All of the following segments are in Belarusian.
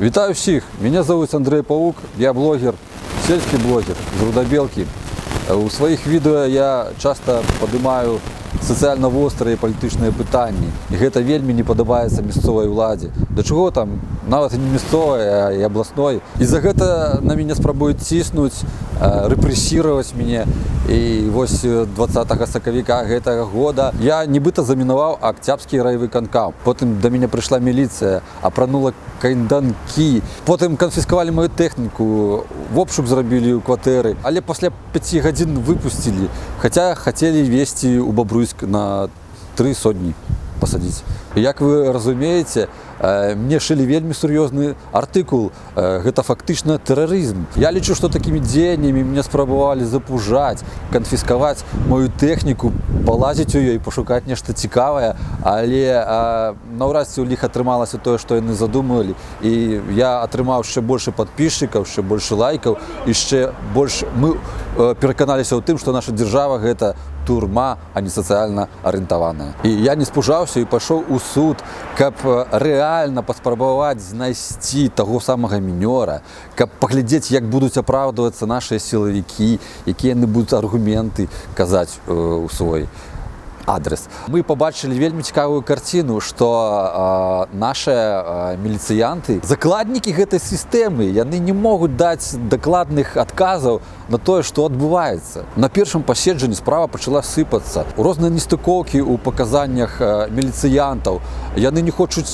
Вітаю всіх! Меня зовут Андрей Паук, я блогер, сельский блогер з Рудобелки. У своїх відео я часто піднімаю соціально вострые політичні питання. І гэта вельмі не падабаецца мясцовай уладзе. Да чого там, нават не мясцовай, а і абласной. І за гэта на мяне спрабуюць ціснуць, рэпрэсіраваць мяне. І вось 20 сакавіка гэтага года я нібыта замінаваў Октябрьскі райвыканкам. Потым да мяне прыйшла міліцыя, апранула кайданкі. Потым канфіскавалі мою тэхніку, обшук зрабілі ў кватэры. Але пасля 5 гадзін выпусцілі, хаця хацелі везці ў Бобруйск на 3 сотні пасадзіць. Як вы разумееце, мне шылі вельмі сур'ёзны артыкул, гэта фактычна тэрарызм. Я лічу, што такімі дзеяннямі мне спрабавалі запужаць, канфіскаваць мою тэхніку, палазіць у ёй, пашукаць нешта цікавае, але наўрад ці ў іх атрымалася тое, што яны задумывалі. І я атрымаў яшчэ больш падпісчыкаў, яшчэ больш лайкаў, яшчэ больш мы пераканаліся ў тым, што наша дзяржава гэта турма, а не сацыяльна арыентаваная. І я не спужаўся і пайшоў у суд, каб рэальна паспрабаваць знайсці таго самага мінёра, каб паглядзець, як будуць апраўдвацца нашыя сілавікі, якія яны будуць аргументы казаць у свой адрес. Мы побачили вельмі цікавую карціну, што нашыя міліцыянты, закладнікі гэтай сістэмы, яны не могуць даць дакладных адказаў на тое, што адбываецца. На першым паседжанні справа пачала сыпацца. Розныя нестыкоўкі ў паказаннях міліцыянтаў. Яны не хочуць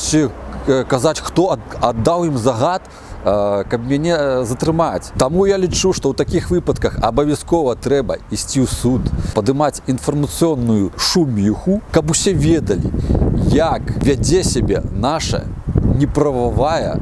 казаць, хто аддаў ім загад, каб мяне затрымаць. Таму я лічу, што ў такіх выпадках абавязкова трэба ісці ў суд, падымаць інфармацыйную шуміху, каб усе ведалі, як вядзе сябе наша неправавая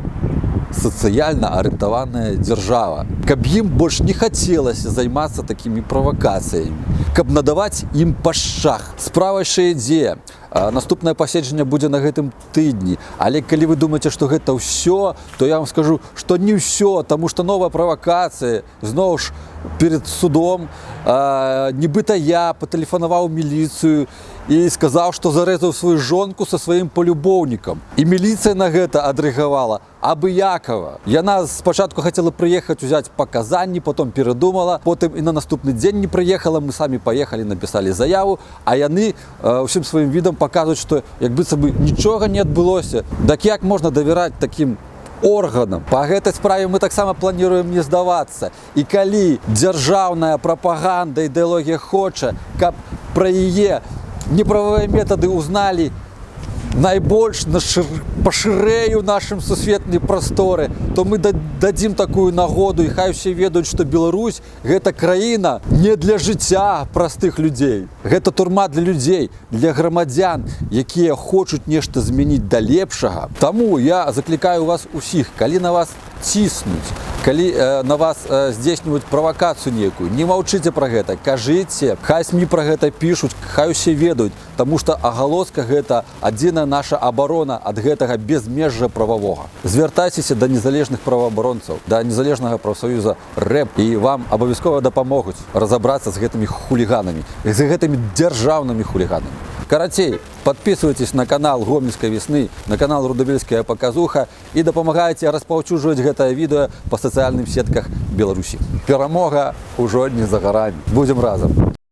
сацыяльна арыентаваная дзяржава. Каб ім больш не хацелася займацца такімі правакацыямі, каб надаваць ім пашчах. Справа яшчэ ідзе. Наступнае паседжанне будзе на гэтым тыдні. Але калі вы думаеце, што гэта ўсё, то я вам скажу, што не ўсё, таму што новая правакацыя, зноў ж перед судом, нібыта я патэлефанаваў міліцыю і сказаў, што зарэзаў сваю жонку са сваім палюбоўнікам. І міліцыя на гэта адрэагавала абыякава. Яна спачатку хацела прыехаць узяць паказанні, потом перадумала, потым і на наступны дзень не прыехала, мы самі паехалі, напісалі заяву, а яны ўсім сваім відам паказваюць, што як быццам бы нічога не адбылося. Так як можна давяраць такім органам? Па гэтай справе мы таксама планіруем не здавацца. І калі дзяржаўная прапаганда, ідэалогія хоча, каб пра яе неправавыя метады узналі найбольш пашырэй у нашым сусветнай прасторы, то мы дадзім такую нагоду, і хай усе ведаюць, што Беларусь гэта краіна не для жыцця простых людзей. Гэта турма для людзей, для грамадзян, якія хочуць нешта змяніць да лепшага. Таму я заклікаю вас усіх, калі на вас ціснуць, калі на вас здзейсніваюць правакацыю нейкую, не маўчыце пра гэта, кажыце, хай СМІ пра гэта пішуць, хай усе ведаюць, таму што агалоска гэта адзіная наша абарона ад гэтага безмежжа прававога. Звяртайцеся да незалежных праваабаронцаў, да незалежнага прафсаюза РЭП, і вам абавязкова дапамогуць разабрацца з гэтымі хуліганамі, з гэтымі дзяржаўнымі хуліганамі. Карацей, подписывайтесь на канал Гомельской весны, на канал Рудобельская показуха і дапамагайце распаўсюджваць гэтае відэо па сацыяльных сетках Беларусі. Перамога ўжо не за гарамі. Будзем разам.